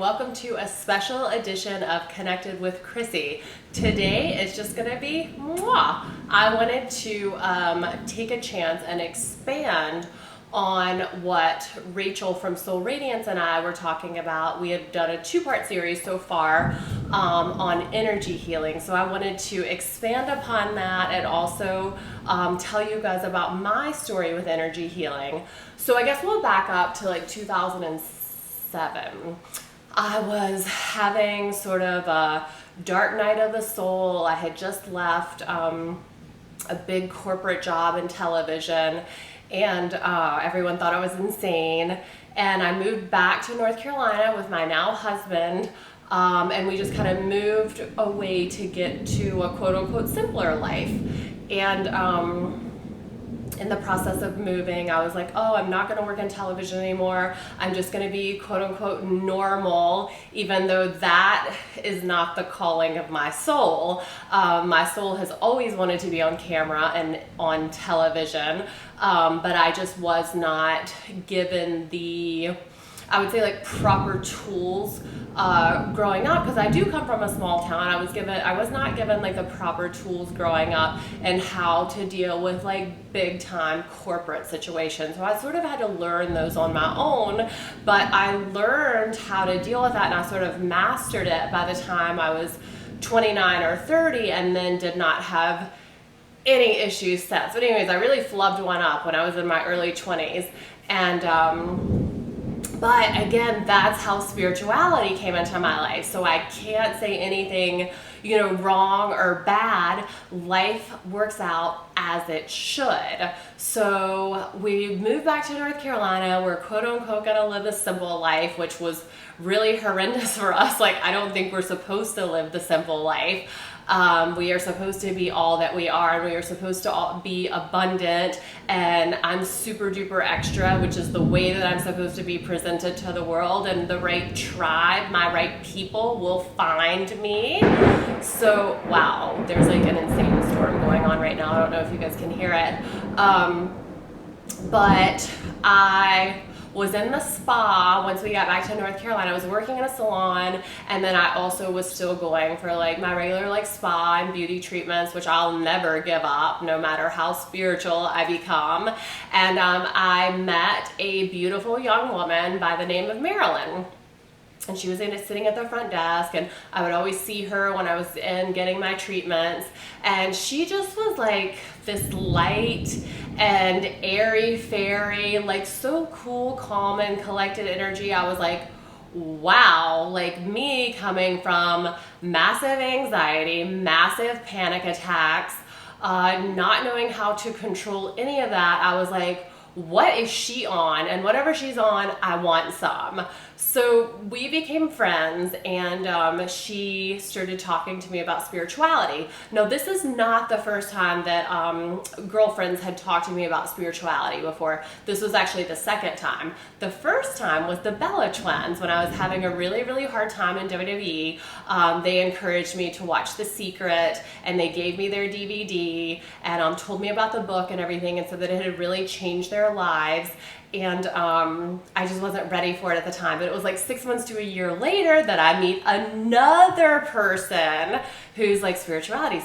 welcome to a special edition of Connected with Krissy. Today is just going to be mwah. I wanted to take a chance and expand on what Rachel from Soul Radiance and I were talking about. We have done a two-part series so far on energy healing, so I wanted to expand upon that and also tell you guys about my story with energy healing. So I guess we'll back up to like 2007. I was having sort of a dark night of the soul. I had just left a big corporate job in television, and everyone thought I was insane. And I moved back to North Carolina with my now husband, and we just kind of moved away to get to a quote-unquote simpler life. And in the process of moving, I was like, oh, I'm not going to work in television anymore. I'm just going to be quote-unquote normal, even though that is not the calling of my soul. My soul has always wanted to be on camera and on television, but I just was not given the, I would say, like proper tools growing up, because I do come from a small town. I was not given like the proper tools growing up and how to deal with like big time corporate situations. So I sort of had to learn those on my own, but I learned how to deal with that, and I sort of mastered it by the time I was 29 or 30, and then did not have any issues since. But anyways, I really flubbed one up when I was in my early 20s. And but again, that's how spirituality came into my life. So I can't say anything, wrong or bad. Life works out as it should. So we moved back to North Carolina. We're quote unquote gonna live a simple life, which was really horrendous for us. Like, I don't think we're supposed to live the simple life. We are supposed to be all that we are, and we are supposed to be abundant, and I'm super duper extra, which is the way that I'm supposed to be presented to the world, and the right tribe, my right people will find me. So, wow, there's like an insane storm going on right now. I don't know if you guys can hear it. But I was in the spa once we got back to North Carolina. I was working in a salon, and then I also was still going for like my regular like spa and beauty treatments, which I'll never give up no matter how spiritual I become. And I met a beautiful young woman by the name of Marilyn. And she was sitting at the front desk, and I would always see her when I was in getting my treatments. And she just was like this light and airy fairy, like so cool, calm, and collected energy. I was like, wow, like me coming from massive anxiety, massive panic attacks, not knowing how to control any of that. I was like, what is she on? And whatever she's on, I want some. So we became friends, and she started talking to me about spirituality. Now, this is not the first time that girlfriends had talked to me about spirituality before. This was actually the second time. The first time was the Bella twins. When I was having a really, really hard time in WWE, they encouraged me to watch The Secret, and they gave me their DVD and told me about the book and everything, and said that it had really changed their lives. And I just wasn't ready for it at the time. But it was like 6 months to a year later that I meet another person who's like spirituality.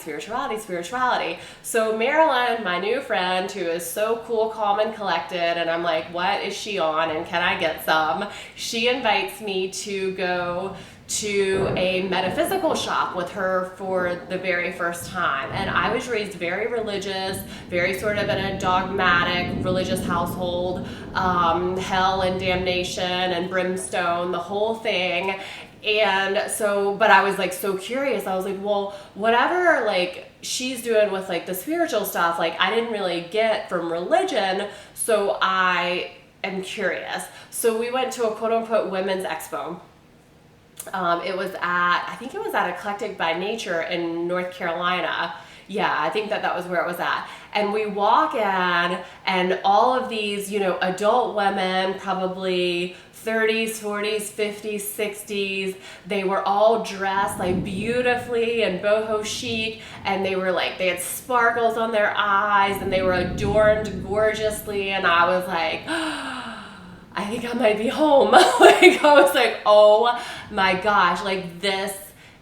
So Marilyn, my new friend, who is so cool, calm, and collected, and I'm like, what is she on, and can I get some? She invites me to go to a metaphysical shop with her for the very first time. And I was raised very religious, very sort of in a dogmatic religious household, hell and damnation and brimstone, the whole thing. And so, but I was like so curious. I was like, well, whatever like she's doing with like the spiritual stuff, like I didn't really get from religion, so I am curious. So we went to a quote unquote women's expo. I think it was at Eclectic by Nature in North Carolina. Yeah, I think that was where it was at. And we walk in, and all of these, adult women, probably 30s, 40s, 50s, 60s, they were all dressed like beautifully and boho chic, and they had sparkles on their eyes, and they were adorned gorgeously, and I was like, I think I might be home. Like, I was like, oh my gosh, like this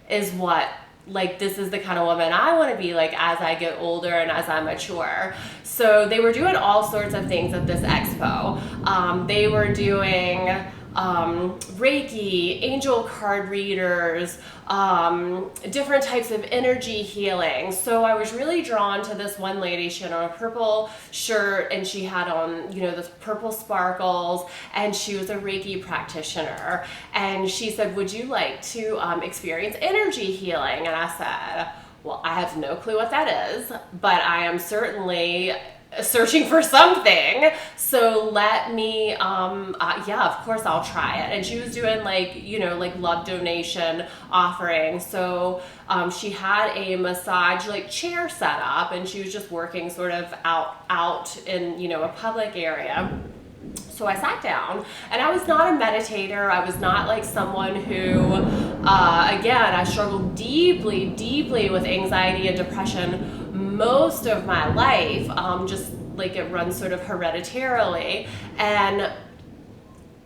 is what, like this is the kind of woman I want to be like as I get older and as I mature. So they were doing all sorts of things at this expo. They were doing Reiki, angel card readers, different types of energy healing. So I was really drawn to this one lady. She had on a purple shirt and she had on, you know, this purple sparkles, and she was a Reiki practitioner. And she said, would you like to experience energy healing? And I said, well, I have no clue what that is, but I am certainly searching for something, so let me yeah, of course I'll try it. And she was doing like, you know, like blood donation offerings. So she had a massage like chair set up, and she was just working sort of out in, you know, a public area. So I sat down, and I was not a meditator. I was not like someone who, again, I struggled deeply with anxiety and depression most of my life, just like it runs sort of hereditarily. And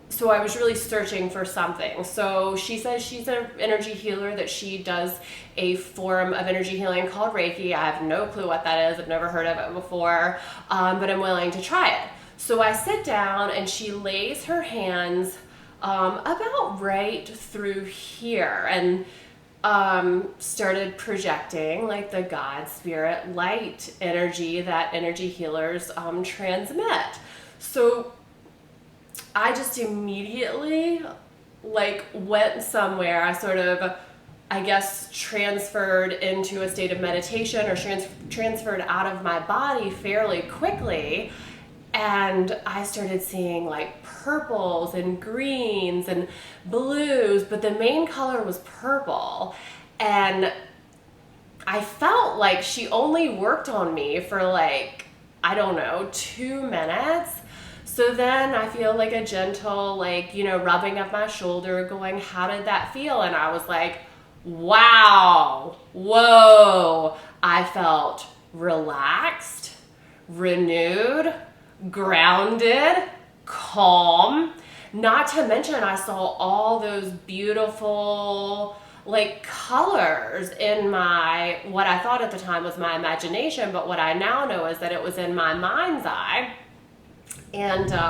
so I was really searching for something. So she says she's an energy healer, that she does a form of energy healing called Reiki. I have no clue what that is. I've never heard of it before, but I'm willing to try it. So I sit down, and she lays her hands about right through here, and started projecting like the God, spirit, light energy that energy healers transmit. So I just immediately like went somewhere. I sort of, I guess, transferred into a state of meditation, or transferred out of my body fairly quickly. And I started seeing like purples and greens and blues, but the main color was purple. And I felt like she only worked on me for like, I don't know, 2 minutes. So then I feel like a gentle, like, you know, rubbing of my shoulder going, how did that feel? And I was like, wow, whoa. I felt relaxed, renewed, grounded, calm. Not to mention, I saw all those beautiful like colors in my, what I thought at the time was my imagination, but what I now know is that it was in my mind's eye. And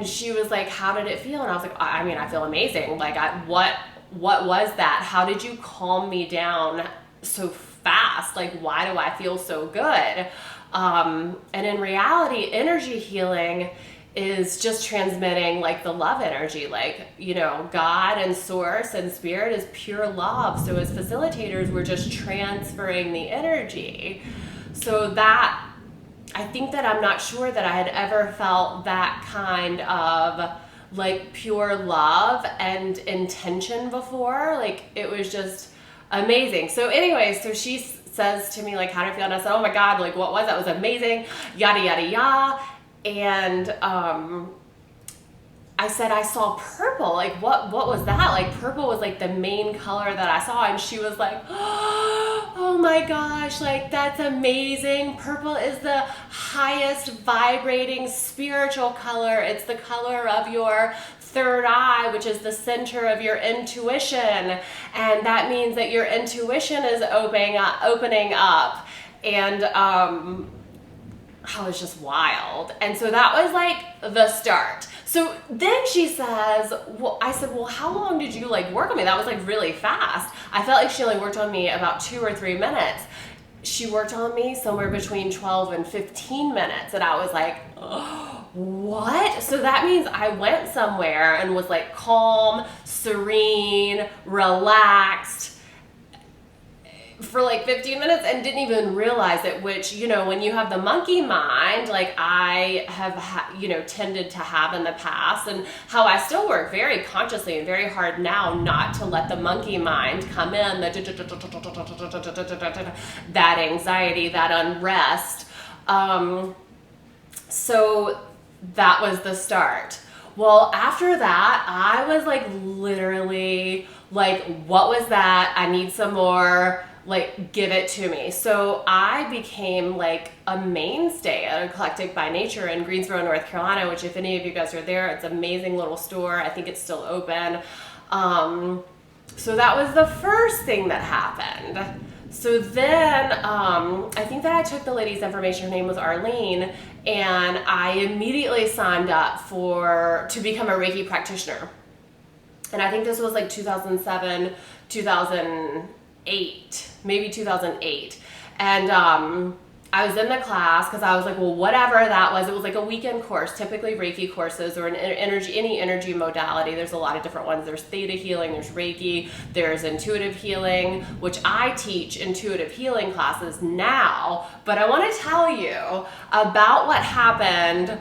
she was like, how did it feel? And I was like, I mean, I feel amazing. Like, what was that? How did you calm me down so fast? Like, why do I feel so good? And in reality, energy healing is just transmitting like the love energy, like, you know, God and source and spirit is pure love. So as facilitators, we're just transferring the energy. So that, I think that I'm not sure that I had ever felt that kind of like pure love and intention before. Like, it was just amazing. So anyway, so she says to me, like, how do I feel? And I said, oh my God, like, what was that? It was amazing, yada, yada, yada. And I said, I saw purple. Like, what was that? Like, purple was like the main color that I saw. And she was like, oh my gosh, like, that's amazing. Purple is the highest vibrating spiritual color. It's the color of your third eye, which is the center of your intuition. And that means that your intuition is opening up. And I was just wild. And so that was like the start. So then she says, well, I said, well, how long did you like work on me? That was like really fast. I felt like she only worked on me about 2 or 3 minutes. She worked on me somewhere between 12 and 15 minutes. And I was like, oh, what? So that means I went somewhere and was like calm, serene, relaxed for like 15 minutes and didn't even realize it, which, you know, when you have the monkey mind, like I have, you know, tended to have in the past, and how I still work very consciously and very hard now not to let the monkey mind come in, that anxiety, that unrest. So that was the start. Well, after that, I was like literally Like, what was that? I need some more. Like, give it to me. So I became like a mainstay at Eclectic by Nature in Greensboro, North Carolina, which if any of you guys are there, it's an amazing little store. I think it's still open. So that was the first thing that happened. So then I think that I took the lady's information. Her name was Arlene, and I immediately signed up to become a Reiki practitioner. And I think this was like 2007, 2008, maybe 2008. And I was in the class because I was like, well, whatever that was. It was like a weekend course, typically Reiki courses or any energy modality. There's a lot of different ones. There's theta healing, there's Reiki, there's intuitive healing, which I teach intuitive healing classes now. But I want to tell you about what happened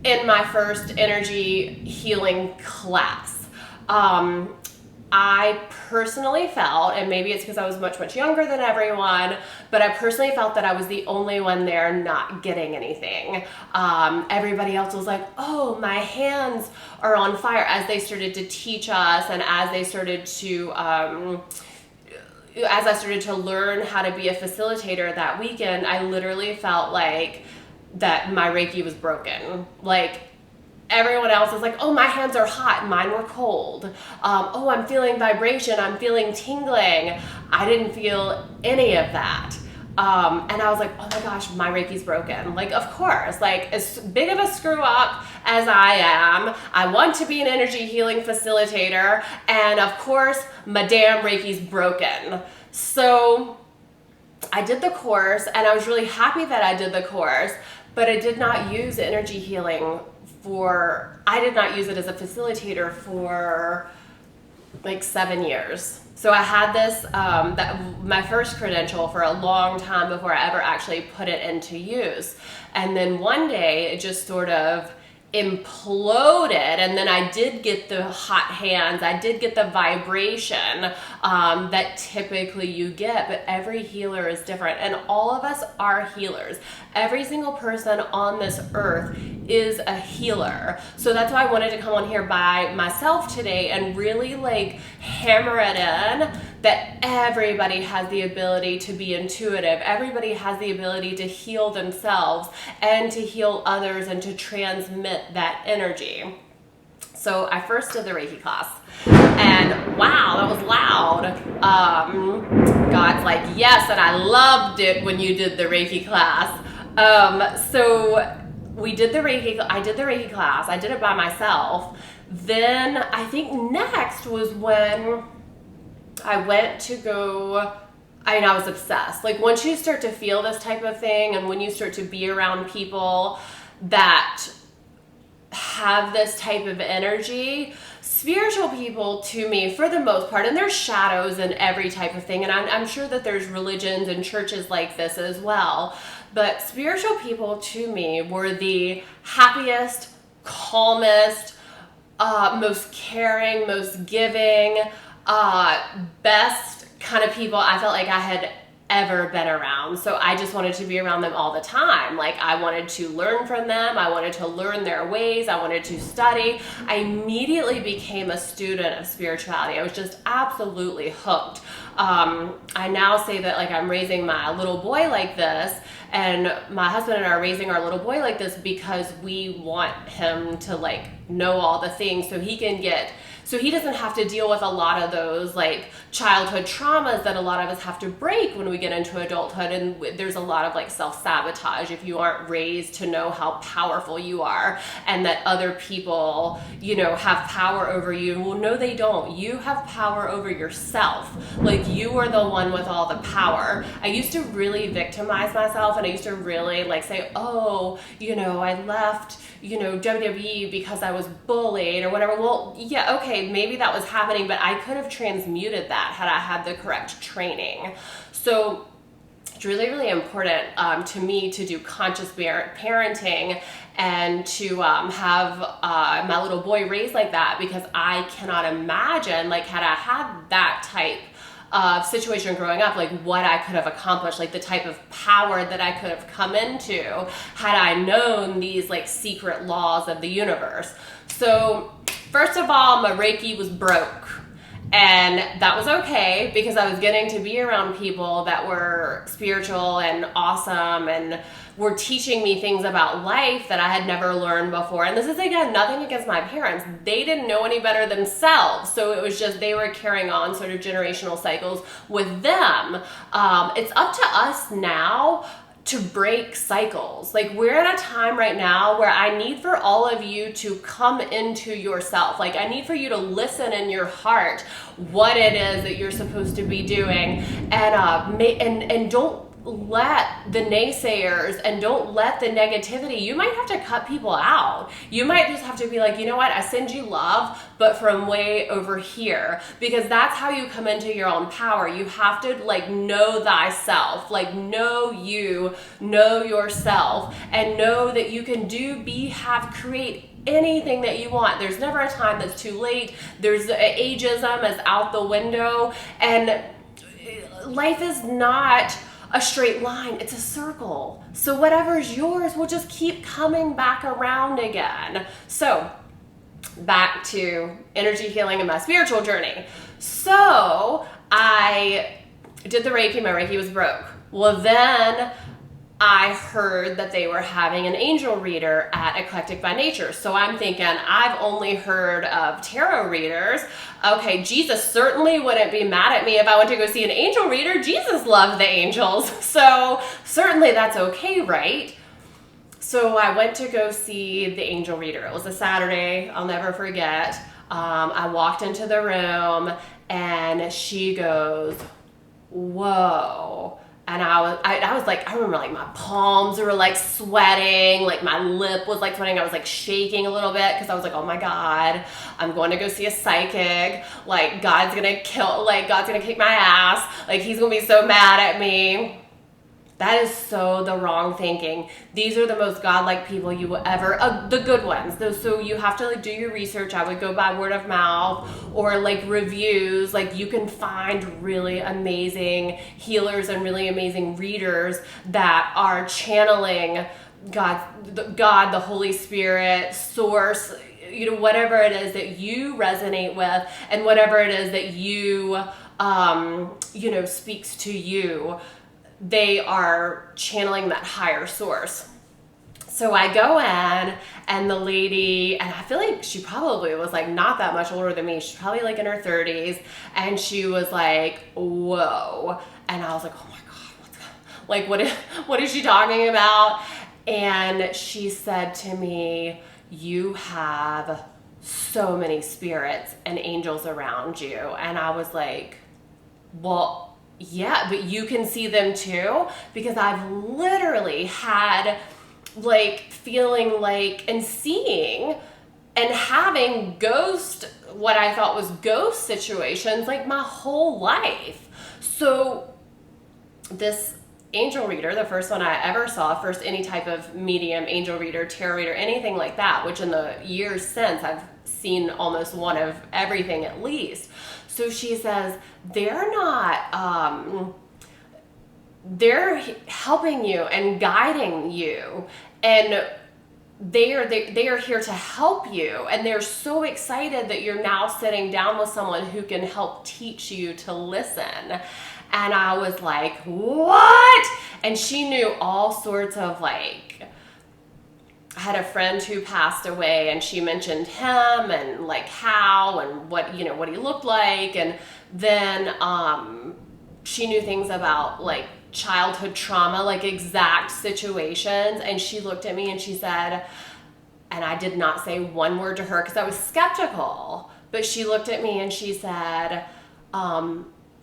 in my first energy healing class. I personally felt, and maybe it's because I was much, much younger than everyone, but I personally felt that I was the only one there not getting anything. Everybody else was like, oh, my hands are on fire, as they started to teach us and as they started to, as I started to learn how to be a facilitator that weekend. I literally felt like that my Reiki was broken. Like, everyone else is like, oh, my hands are hot, mine were cold. Oh, I'm feeling vibration, I'm feeling tingling. I didn't feel any of that. And I was like, oh my gosh, my Reiki's broken. Like, of course, like as big of a screw up as I am, I want to be an energy healing facilitator. And of course, my damn Reiki's broken. So I did the course, and I was really happy that I did the course, but I did not use energy healing I did not use it as a facilitator for like 7 years. So I had this, my first credential for a long time before I ever actually put it into use. And then one day it just sort of imploded, and then I did get the hot hands, I did get the vibration that typically you get, but every healer is different, and all of us are healers. Every single person on this earth is a healer. So that's why I wanted to come on here by myself today and really like hammer it in that everybody has the ability to be intuitive. Everybody has the ability to heal themselves and to heal others and to transmit that energy. So I first did the Reiki class, and wow, that was loud. God's like, yes, and I loved it when you did the Reiki class. So we did I did the Reiki class. I did it by myself. Then I think next was when I went to go, I was obsessed. Like, once you start to feel this type of thing, and when you start to be around people that have this type of energy, spiritual people, to me, for the most part, and there's shadows in every type of thing, and I'm sure that there's religions and churches like this as well, but spiritual people to me were the happiest, calmest, most caring, most giving, best kind of people I felt like I had ever been around. So I just wanted to be around them all the time. Like, I wanted to learn from them. I wanted to learn their ways. I wanted to study. I immediately became a student of spirituality. I was just absolutely hooked. I now say that, like, I'm raising my little boy like this, and my husband and I are raising our little boy like this because we want him to, like, know all the things so he doesn't have to deal with a lot of those like childhood traumas that a lot of us have to break when we get into adulthood. And there's a lot of like self-sabotage if you aren't raised to know how powerful you are and that other people, have power over you. Well, no, they don't. You have power over yourself. Like, you are the one with all the power. I used to really victimize myself, and I used to really like say, oh, I left, WWE because I was bullied or whatever. Well, yeah, okay, maybe that was happening, but I could have transmuted that had I had the correct training. So it's really, really important to me to do conscious parenting and to have my little boy raised like that, because I cannot imagine, like, had I had that type of situation growing up, like what I could have accomplished, like the type of power that I could have come into had I known these like secret laws of the universe. So first of all, my Reiki was broke. And that was okay because I was getting to be around people that were spiritual and awesome and were teaching me things about life that I had never learned before. And this is, again, nothing against my parents. They didn't know any better themselves. So it was just they were carrying on sort of generational cycles with them. It's up to us now to break cycles. Like, we're at a time right now where I need for all of you to come into yourself. Like, I need for you to listen in your heart what it is that you're supposed to be doing, and don't let the naysayers and don't let the negativity. You might have to cut people out. You might just have to be like, you know what, I send you love, but from way over here, because that's how you come into your own power. You have to like know thyself, like know you, know yourself, and know that you can do, be, have, create anything that you want. There's never a time that's too late. There's ageism is out the window, and life is not a straight line, it's a circle. So whatever's yours will just keep coming back around again. So back to energy healing and my spiritual journey. So I did the Reiki, my Reiki was broke. Well, then I heard that they were having an angel reader at Eclectic by Nature. So I'm thinking, I've only heard of tarot readers. Okay, Jesus certainly wouldn't be mad at me if I went to go see an angel reader. Jesus loved the angels. So certainly that's okay, right? So I went to go see the angel reader. It was a Saturday, I'll never forget. I walked into the room and she goes, whoa. And I was like, I remember like my palms were like sweating, like my lip was like sweating. I was like shaking a little bit because I was like, oh my God, I'm going to go see a psychic. Like God's gonna kick my ass. Like he's gonna be so mad at me. That is so the wrong thinking. These are the most godlike people you will ever, the good ones. So you have to like do your research. I would go by word of mouth or like reviews. Like you can find really amazing healers and really amazing readers that are channeling God, the Holy Spirit, source, you know, whatever it is that you resonate with and whatever it is that you, you know, speaks to you. They are channeling that higher source. So I go in and the lady, and I feel like she probably was like not that much older than me. She's probably like in her 30s. And she was like, whoa. And I was like, oh my God, what is she talking about? And she said to me, you have so many spirits and angels around you. And I was like, well, yeah, but you can see them too, because I've literally had like feeling like and seeing and having what I thought was ghost situations like my whole life. So this angel reader, the first one I ever saw, first any type of medium, angel reader, tarot reader, anything like that, which in the years since I've seen almost one of everything at least. So she says, they're not, they're helping you and guiding you, and they are here to help you, and they're so excited that you're now sitting down with someone who can help teach you to listen. And I was like, what? And she knew all sorts of like, I had a friend who passed away and she mentioned him and like how and what, you know, what he looked like. And then she knew things about like childhood trauma, like exact situations. And she looked at me and she said, and I did not say one word to her because I was skeptical, but she looked at me and she said,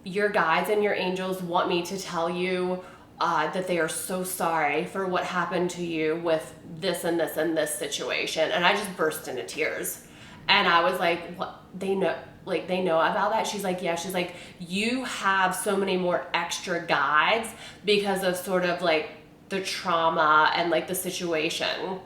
your guides and your angels want me to tell you that they are so sorry for what happened to you with this and this and this situation. And I just burst into tears. And I was like, what? They know about that? She's like, yeah. She's like, you have so many more extra guides because of sort of like the trauma and like the situation.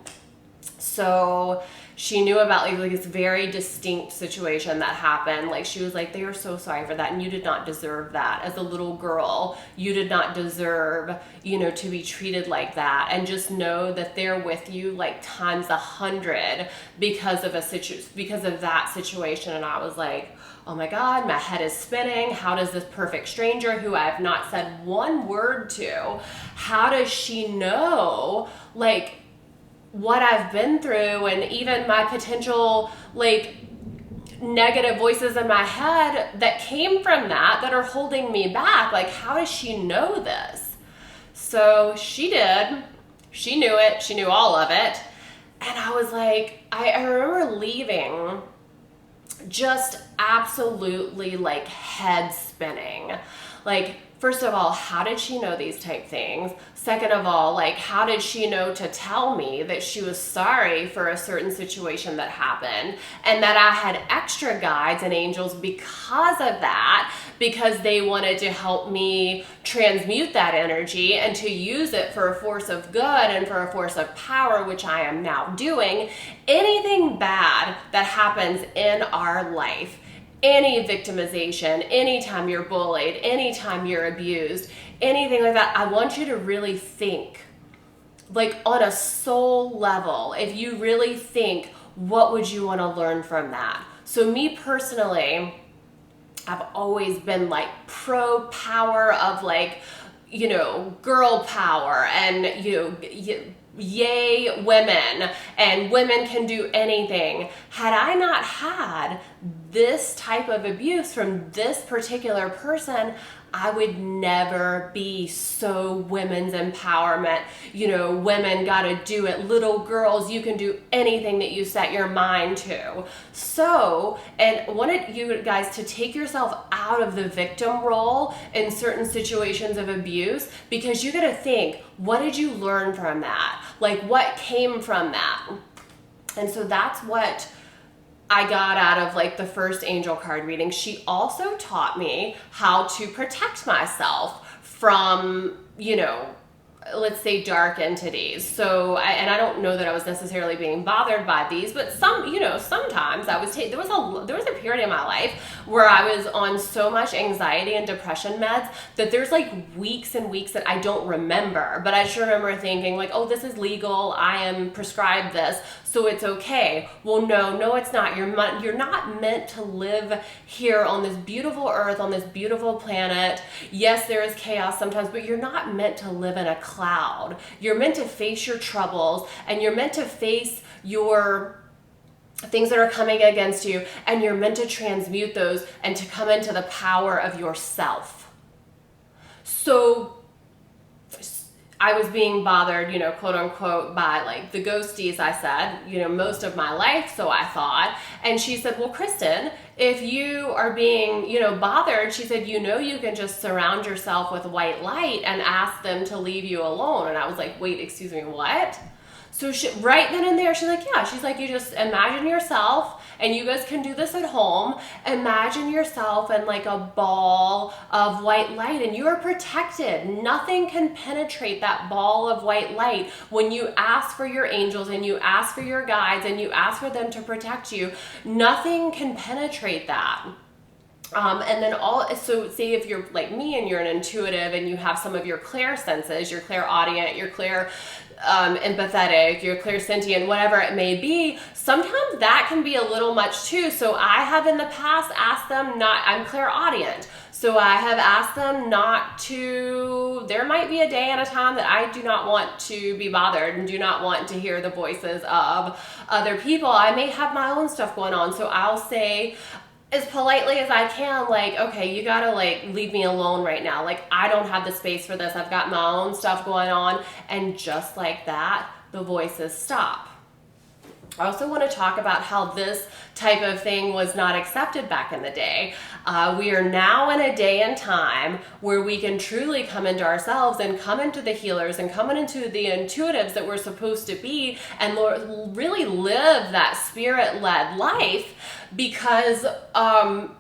So she knew about like this very distinct situation that happened. Like she was like, they are so sorry for that, and you did not deserve that. As a little girl, you did not deserve, you know, to be treated like that. And just know that they're with you like times 100 because of that situation. And I was like, oh my God, my head is spinning. How does this perfect stranger who I have not said one word to, how does she know like what I've been through, and even my potential like negative voices in my head that came from that are holding me back? Like, how does she know this? So she did. She knew it. She knew all of it. And I was like, I remember leaving just absolutely like head spinning. Like, first of all, how did she know these type things? Second of all, like, how did she know to tell me that she was sorry for a certain situation that happened, and that I had extra guides and angels because of that, because they wanted to help me transmute that energy and to use it for a force of good and for a force of power, which I am now doing. Anything bad that happens in our life, any victimization, anytime you're bullied, anytime you're abused, anything like that, I want you to really think, like on a soul level, if you really think, what would you want to learn from that? So me personally, I've always been like pro power of like, you know, girl power, and yay women, and women can do anything. Had I not had this type of abuse from this particular person, I would never be so women's empowerment. You know, women gotta do it. Little girls, you can do anything that you set your mind to. So, and I wanted you guys to take yourself out of the victim role in certain situations of abuse, because you gotta think, what did you learn from that? Like, what came from that? And so that's what I got out of like the first angel card reading. She also taught me how to protect myself from, you know, let's say dark entities. So, I don't know that I was necessarily being bothered by these, but sometimes I was there was a period in my life where I was on so much anxiety and depression meds that there's like weeks and weeks that I don't remember, but I just remember thinking like, oh, this is legal, I am prescribed this, so it's okay. Well, no, it's not. You're not meant to live here on this beautiful earth, on this beautiful planet. Yes, there is chaos sometimes, but you're not meant to live in a cloud. You're meant to face your troubles, and you're meant to face your things that are coming against you, and you're meant to transmute those and to come into the power of yourself. So I was being bothered, you know, quote unquote, by like the ghosties, I said, you know, most of my life, so I thought. And she said, well, Kristen, if you are being, you know, bothered, she said, you know, you can just surround yourself with white light and ask them to leave you alone. And I was like, wait, excuse me, what? So she, right then and there, she's like, yeah, she's like, you just imagine yourself, and you guys can do this at home, imagine yourself in like a ball of white light, and you are protected. Nothing can penetrate that ball of white light. When you ask for your angels and you ask for your guides and you ask for them to protect you, nothing can penetrate that. And then so say if you're like me and you're an intuitive and you have some of your clair senses, your clairaudient, your clair empathetic, your clairsentient, whatever it may be, sometimes that can be a little much too. So I have in the past asked them I'm clairaudient. So I have asked them not to, there might be a day and a time that I do not want to be bothered and do not want to hear the voices of other people. I may have my own stuff going on. So I'll say, as politely as I can, like, okay, you gotta like leave me alone right now. Like, I don't have the space for this. I've got my own stuff going on. And just like that, the voices stop. I also want to talk about how this type of thing was not accepted back in the day. We are now in a day and time where we can truly come into ourselves and come into the healers and come into the intuitives that we're supposed to be, and really live that spirit-led life, because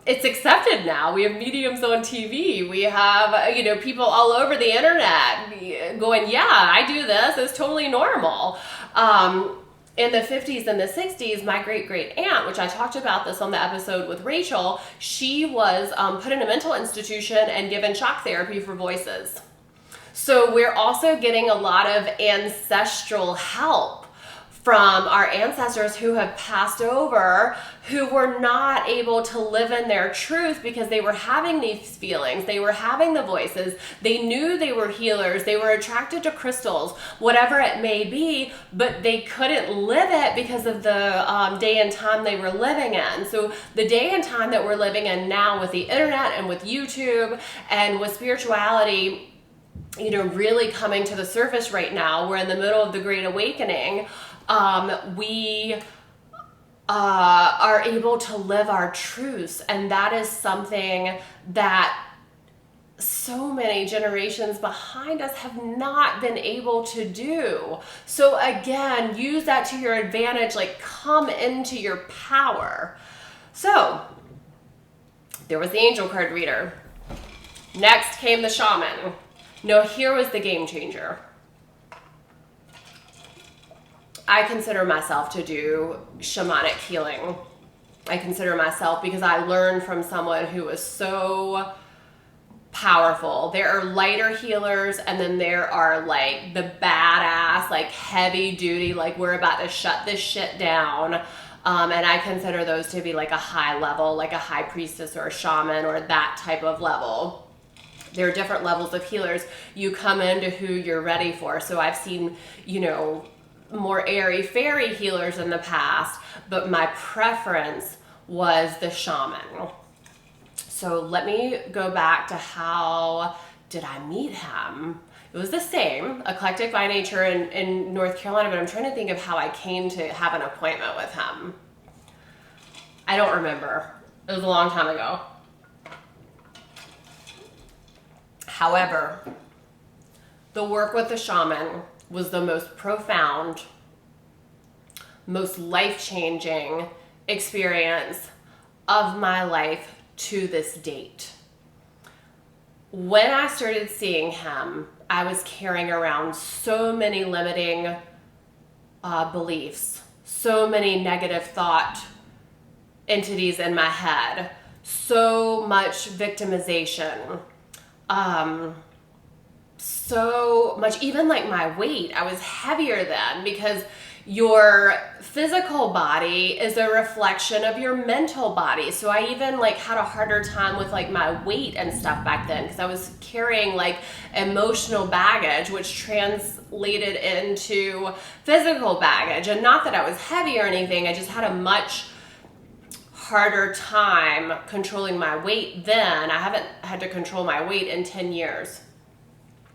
it's accepted now. We have mediums on TV. We have, you know, people all over the internet going, yeah, I do this. It's totally normal. In the 50s and the 60s, my great aunt, which I talked about this on the episode with Rachel, she was put in a mental institution and given shock therapy for voices. So we're also getting a lot of ancestral help from our ancestors who have passed over, who were not able to live in their truth because they were having these feelings, they were having the voices, they knew they were healers, they were attracted to crystals, whatever it may be, but they couldn't live it because of the day and time they were living in. So the day and time that we're living in now with the internet and with YouTube and with spirituality, you know, really coming to the surface right now, we're in the middle of the Great Awakening. We are able to live our truths, and that is something that so many generations behind us have not been able to do. So again, use that to your advantage, like come into your power. So there was the angel card reader. Next came the shaman. No, here was the game changer. I consider myself to do shamanic healing. I consider myself, because I learned from someone who was so powerful. There are lighter healers, and then there are like the badass, like heavy duty, like we're about to shut this shit down. And I consider those to be like a high level, like a high priestess or a shaman or that type of level. There are different levels of healers. You come into who you're ready for. So I've seen, you know, more airy fairy healers in the past, but my preference was the shaman. So let me go back to how did I meet him? It was the same, eclectic by nature in North Carolina, but I'm trying to think of how I came to have an appointment with him. I don't remember. It was a long time ago. However, the work with the shaman was the most profound, most life-changing experience of my life to this date. When I started seeing him, I was carrying around so many limiting beliefs, so many negative thought entities in my head, so much victimization, so much, even like my weight. I was heavier then, because your physical body is a reflection of your mental body. So I even like had a harder time with like my weight and stuff back then, because I was carrying like emotional baggage, which translated into physical baggage. And not that I was heavy or anything, I just had a much harder time controlling my weight then. I haven't had to control my weight in 10 years.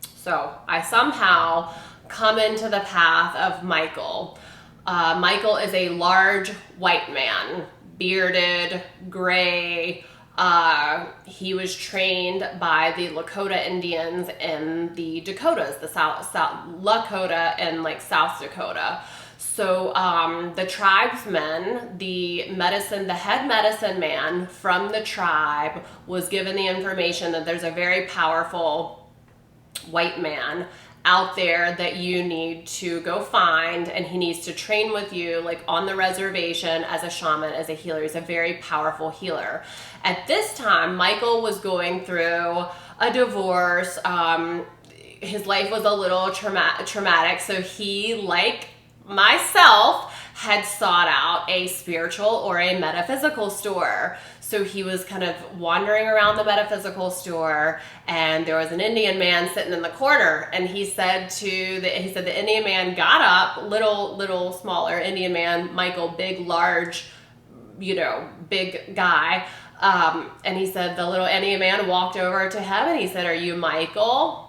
So I somehow come into the path of Michael. Michael is a large white man, bearded, gray. He was trained by the Lakota Indians in the Dakotas, the South Lakota and like South Dakota. So the tribesman, the head medicine man from the tribe was given the information that there's a very powerful white man out there that you need to go find, and he needs to train with you like on the reservation as a shaman, as a healer. He's a very powerful healer. At this time, Michael was going through a divorce. His life was a little traumatic, so he, like myself, had sought out a spiritual or a metaphysical store. So he was kind of wandering around the metaphysical store, and there was an Indian man sitting in the corner, and he said the Indian man got up, little smaller Indian man, Michael, big, large, you know, big guy, and he said the little Indian man walked over to him, and he said, "Are you Michael?"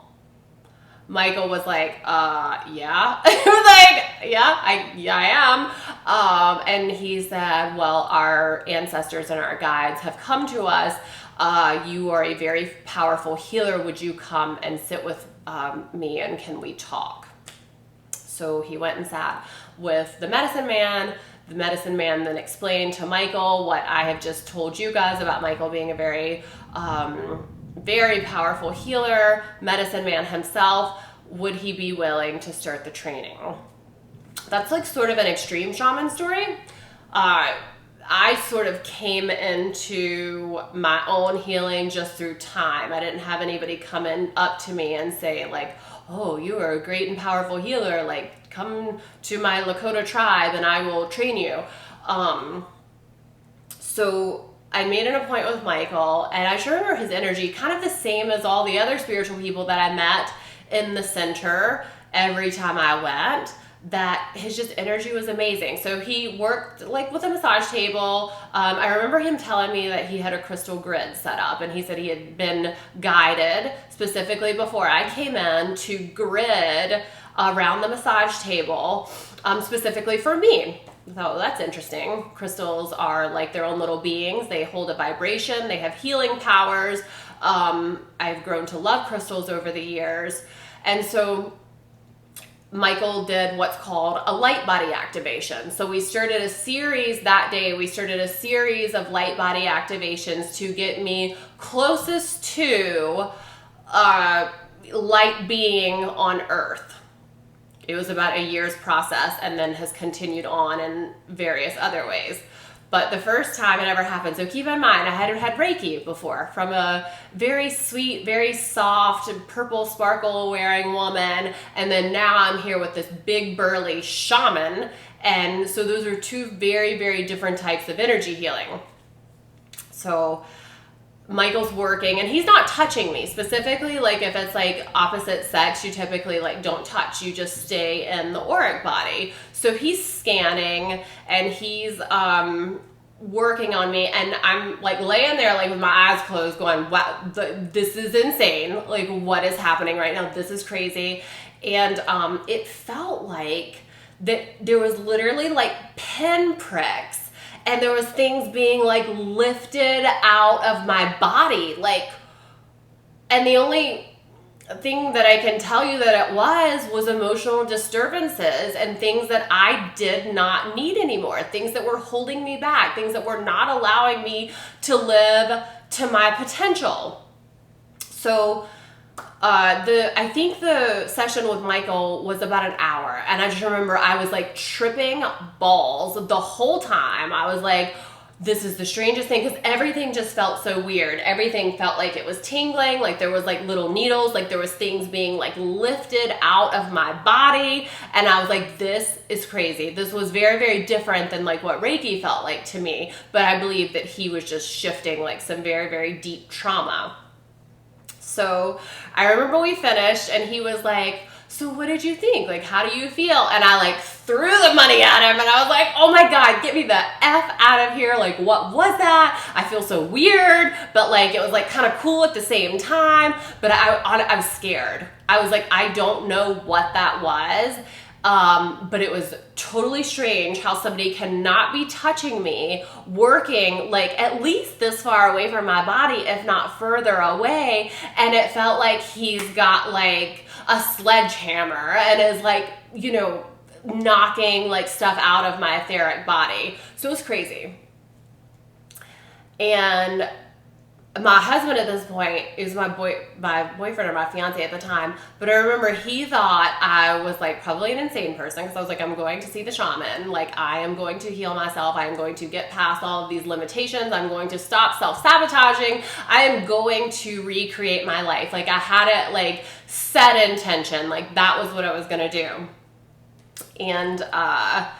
Michael was like, yeah. He was like, yeah, I am. And he said, well, our ancestors and our guides have come to us. You are a very powerful healer. Would you come and sit with me, and can we talk? So he went and sat with the medicine man. The medicine man then explained to Michael what I have just told you guys about Michael being a very powerful healer, medicine man himself. Would he be willing to start the training? That's like sort of an extreme shaman story. I sort of came into my own healing just through time. I didn't have anybody come in up to me and say like, oh, you are a great and powerful healer. Like, come to my Lakota tribe and I will train you. So I made an appointment with Michael, and I just remember his energy, kind of the same as all the other spiritual people that I met in the center every time I went, that his just energy was amazing. So he worked like with a massage table. I remember him telling me that he had a crystal grid set up, and he said he had been guided specifically before I came in to grid around the massage table, specifically for me. So that's interesting. Crystals are like their own little beings. They hold a vibration. They have healing powers. I've grown to love crystals over the years. And so Michael did what's called a light body activation. So we started a series that day. We started a series of light body activations to get me closest to light being on Earth. It was about a year's process and then has continued on in various other ways. But the first time it ever happened, so keep in mind, I had had Reiki before from a very sweet, very soft, purple sparkle wearing woman. And then now I'm here with this big burly shaman. And so those are two very, very different types of energy healing. So Michael's working, and he's not touching me specifically. Like if it's like opposite sex, you typically like don't touch, you just stay in the auric body. So he's scanning and he's working on me, and I'm like laying there like with my eyes closed going, wow, this is insane. Like what is happening right now? This is crazy. And it felt like that there was literally like pinpricks, and there was things being like lifted out of my body, like, and the only thing that I can tell you that it was emotional disturbances and things that I did not need anymore, things that were holding me back, things that were not allowing me to live to my potential. So I think the session with Michael was about an hour, and I just remember I was like tripping balls the whole time. I was like, this is the strangest thing, because everything just felt so weird. Everything felt like it was tingling, like there was like little needles, like there was things being like lifted out of my body, and I was like, this is crazy. This was very, very different than like what Reiki felt like to me, but I believe that he was just shifting like some very, very deep trauma. So I remember we finished and he was like, so what did you think? Like, how do you feel? And I like threw the money at him, and I was like, oh my God, get me the F out of here. Like, what was that? I feel so weird, but like, it was like kind of cool at the same time. But I was scared. I was like, I don't know what that was. But it was totally strange how somebody cannot be touching me, working like at least this far away from my body, if not further away. And it felt like he's got like a sledgehammer and is like, you know, knocking like stuff out of my etheric body. So it was crazy. And my husband at this point is my boyfriend or my fiance at the time, but I remember he thought I was like probably an insane person, because I was like, I'm going to see the shaman, like I am going to heal myself, I am going to get past all of these limitations, I'm going to stop self-sabotaging, I am going to recreate my life. Like I had it like set intention, like that was what I was gonna do. And I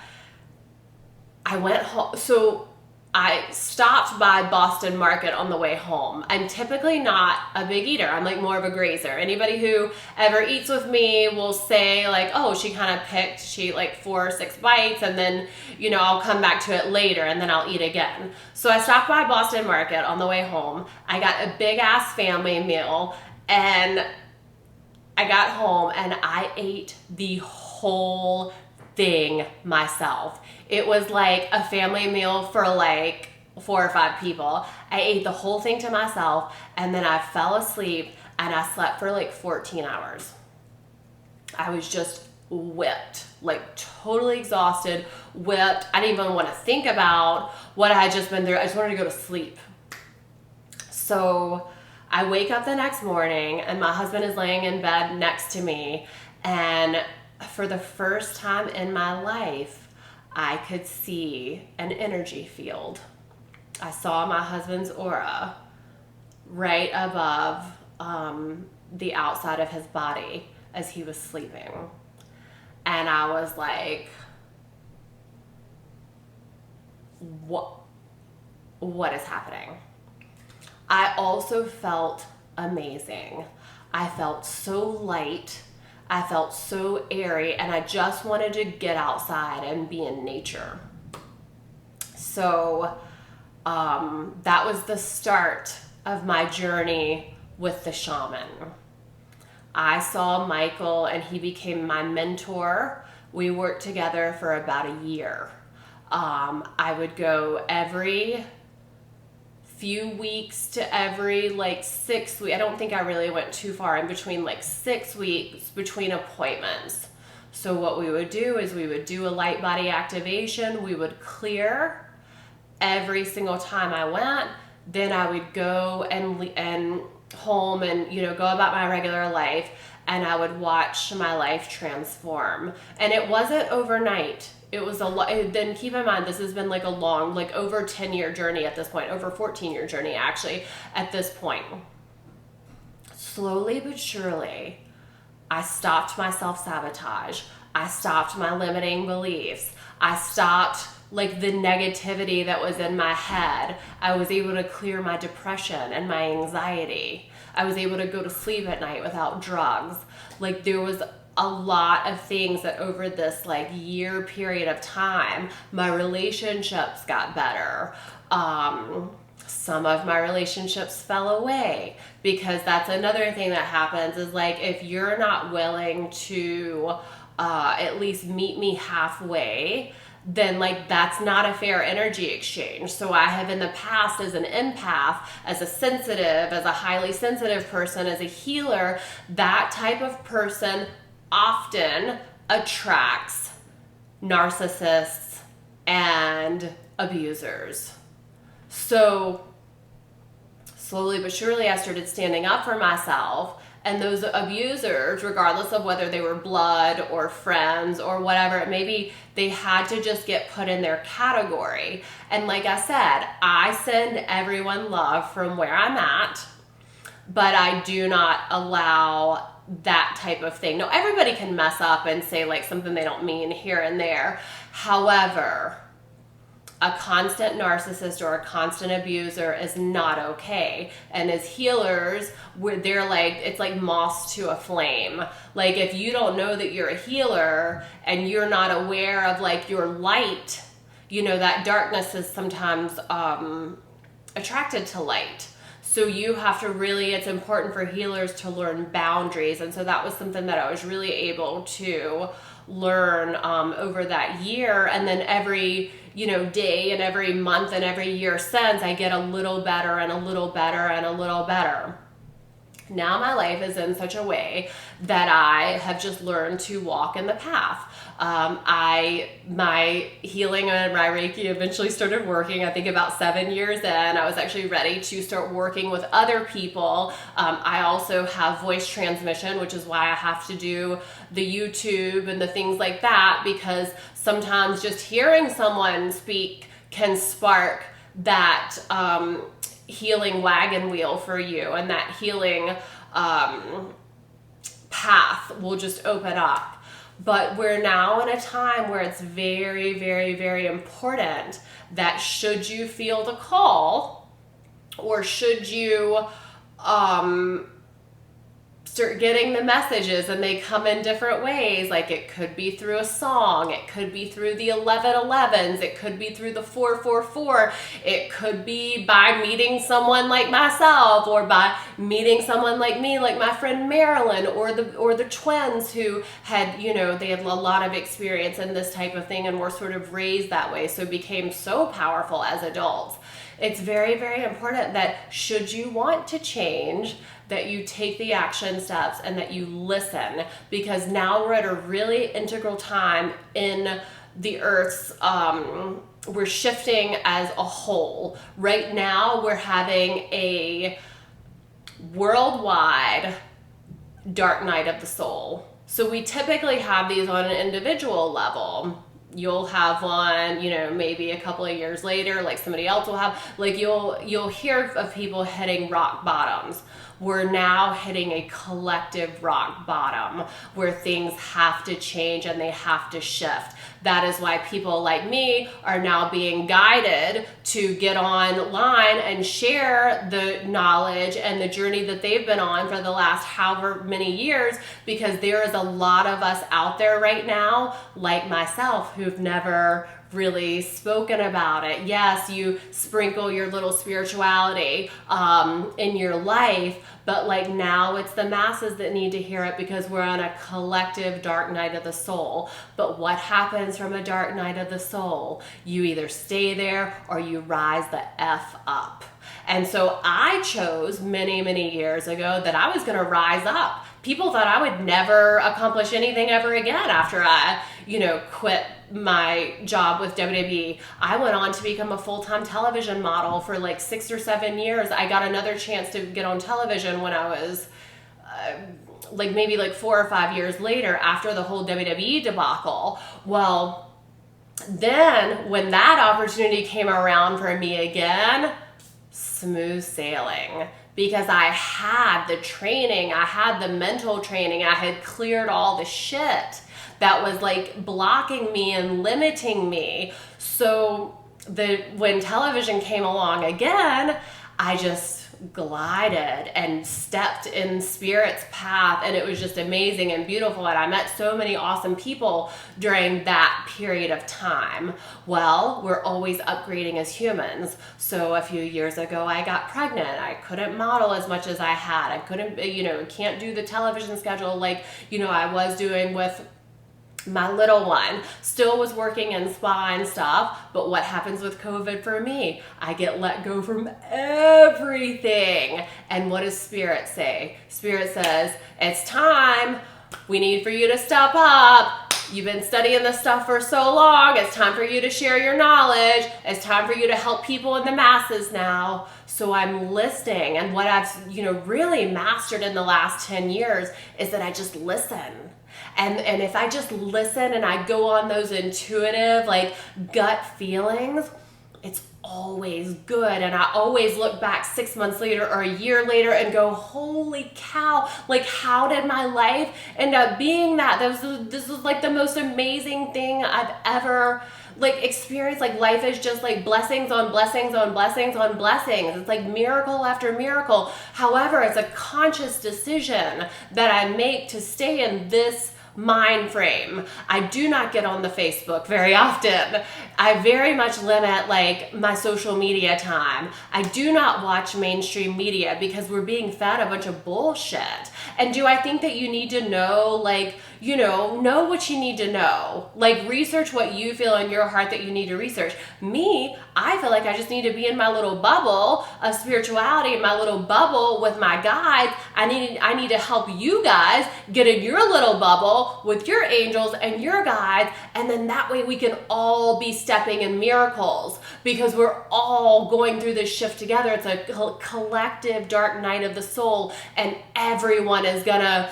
went home. So I stopped by Boston Market on the way home. I'm typically not a big eater. I'm like more of a grazer. Anybody who ever eats with me will say like, oh, she ate like 4 or 6 bites, and then, you know, I'll come back to it later and then I'll eat again. So I stopped by Boston Market on the way home. I got a big ass family meal, and I got home and I ate the whole thing myself. It was like a family meal for like 4 or 5 people. I ate the whole thing to myself, and then I fell asleep and I slept for like 14 hours. I was just whipped, like totally exhausted, whipped. I didn't even want to think about what I had just been through. I just wanted to go to sleep. So I wake up the next morning and my husband is laying in bed next to me, and for the first time in my life, I could see an energy field. I saw my husband's aura right above the outside of his body as he was sleeping. And I was like, what is happening? I also felt amazing. I felt so light. I felt so airy, and I just wanted to get outside and be in nature. So that was the start of my journey with the shaman. I saw Michael and he became my mentor. We worked together for about a year. I would go every few weeks to every 6 weeks. I don't think I really went too far in between, 6 weeks between appointments. So what we would do is we would do a light body activation. We would clear every single time I went. Then I would go and home and go about my regular life, and I would watch my life transform. And it wasn't overnight. It was a lot. Then keep in mind, this has been a long, over 10-year journey at this point, over 14-year journey actually at this point. Slowly but surely, I stopped my self-sabotage. I stopped my limiting beliefs. I stopped the negativity that was in my head. I was able to clear my depression and my anxiety. I was able to go to sleep at night without drugs. There was a lot of things that over this year period of time, my relationships got better. Some of my relationships fell away, because that's another thing that happens is if you're not willing to at least meet me halfway, then that's not a fair energy exchange. So I have in the past, as an empath, as a sensitive, as a highly sensitive person, as a healer, that type of person often attracts narcissists and abusers. So slowly but surely I started standing up for myself, and those abusers, regardless of whether they were blood or friends or whatever it may be, they had to just get put in their category. And like I said, I send everyone love from where I'm at, but I do not allow that type of thing. No, everybody can mess up and say something they don't mean here and there. However, a constant narcissist or a constant abuser is not okay. And as healers, they're it's like moths to a flame. If you don't know that you're a healer and you're not aware of your light, that darkness is sometimes attracted to light. So you have to it's important for healers to learn boundaries. And so that was something that I was really able to learn over that year. And then every day and every month and every year since, I get a little better and a little better and a little better. Now my life is in such a way that I have just learned to walk in the path. My healing and my Reiki eventually started working. I think about 7 years in, I was actually ready to start working with other people. I also have voice transmission, which is why I have to do the YouTube and the things like that, because sometimes just hearing someone speak can spark that healing wagon wheel for you, and that healing path will just open up. But we're now in a time where it's very, very, very important that should you feel the call, or should you start getting the messages and they come in different ways, it could be through a song, it could be through the 1111s, it could be through the 444, it could be by meeting someone like myself, or by meeting someone like me, like my friend Marilyn, or the twins who had, they had a lot of experience in this type of thing and were sort of raised that way, so became so powerful as adults. It's very, very important that should you want to change, that you take the action steps and that you listen, because now we're at a really integral time in the Earth's, we're shifting as a whole. Right now we're having a worldwide dark night of the soul. So we typically have these on an individual level, you'll have one, you know, maybe a couple of years later, like somebody else will have, like you'll hear of people hitting rock bottoms. We're now hitting a collective rock bottom where things have to change and they have to shift. That is why people like me are now being guided to get online and share the knowledge and the journey that they've been on for the last however many years, because there is a lot of us out there right now, like myself, who've never really spoken about it. Yes, you sprinkle your little spirituality in your life, but like now it's the masses that need to hear it, because we're on a collective dark night of the soul. But what happens from a dark night of the soul? You either stay there or you rise the F up. And so I chose many, many years ago that I was going to rise up. People thought I would never accomplish anything ever again after I, you know, quit my job with WWE. I went on to become a full-time television model for like 6 or 7 years. I got another chance to get on television when I was like maybe like 4 or 5 years later after the whole WWE debacle. Well, then when that opportunity came around for me again, smooth sailing. Because I had the training, I had the mental training, I had cleared all the shit that was like blocking me and limiting me. So when television came along again, I just glided and stepped in Spirit's path, and it was just amazing and beautiful, and I met so many awesome people during that period of time. Well, we're always upgrading as humans. So a few years ago I got pregnant. I couldn't model as much as I had. I couldn't, you know, can't do the television schedule like, you know, I was doing with my little one. Still was working in spa and stuff, but what happens with COVID for me? I get let go from everything. And what does Spirit say? Spirit says, it's time. We need for you to step up. You've been studying this stuff for so long. It's time for you to share your knowledge. It's time for you to help people in the masses now. So I'm listening. And what I've, you know, really mastered in the last 10 years is that I just listen. And if I just listen and I go on those intuitive, like gut feelings, it's always good. And I always look back 6 months later or a year later and go, holy cow, like how did my life end up being that? This was like the most amazing thing I've ever like experienced. Like life is just like blessings on blessings on blessings on blessings. It's like miracle after miracle. However, it's a conscious decision that I make to stay in this mind frame. I do not get on the Facebook very often. I very much limit like my social media time. I do not watch mainstream media because we're being fed a bunch of bullshit. And do I think that you need to know, like, you know what you need to know? Like research what you feel in your heart that you need to research. Me, I feel like I just need to be in my little bubble of spirituality, my little bubble with my guides. I need to help you guys get in your little bubble with your angels and your guides, and then that way we can all be stepping in miracles, because we're all going through this shift together. It's a collective dark night of the soul, and everyone is gonna,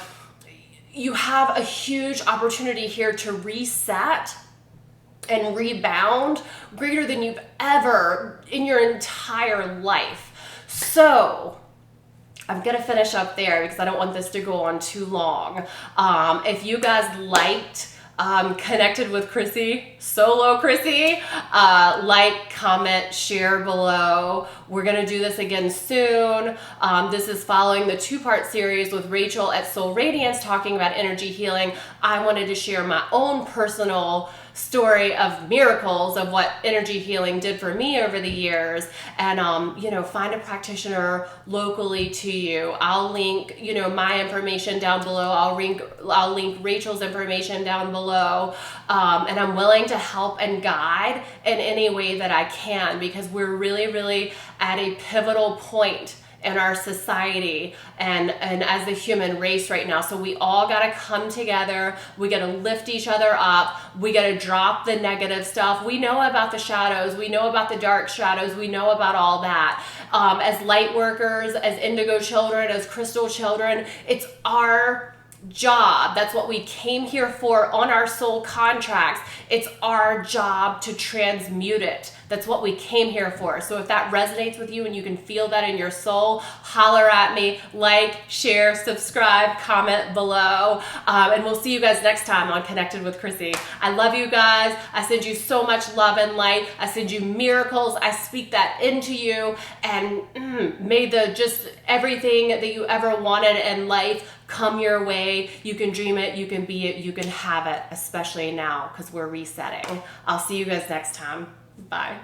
you have a huge opportunity here to reset and rebound greater than you've ever in your entire life. So I'm going to finish up there because I don't want this to go on too long. If you guys liked Connected with Krissy, solo Krissy, like, comment, share below. We're going to do this again soon. This is following the 2-part series with Rachel at Soul Radiance talking about energy healing. I wanted to share my own personal story of miracles of what energy healing did for me over the years, and you know, find a practitioner locally to you. I'll link, you know, my information down below. I'll link Rachel's information down below, and I'm willing to help and guide in any way that I can, because we're really at a pivotal point in our society and as the human race right now. So we all got to come together. We got to lift each other up. We got to drop the negative stuff. We know about the shadows. We know about the dark shadows. We know about all that. As light workers, as indigo children, as crystal children, it's our job. That's what we came here for on our soul contracts. It's our job to transmute it. That's what we came here for. So if that resonates with you and you can feel that in your soul, holler at me, like, share, subscribe, comment below. And we'll see you guys next time on Connected with Krissy. I love you guys. I send you so much love and light. I send you miracles. I speak that into you. And may just everything that you ever wanted in life come your way. You can dream it, you can be it, you can have it, especially now because we're resetting. I'll see you guys next time. Bye.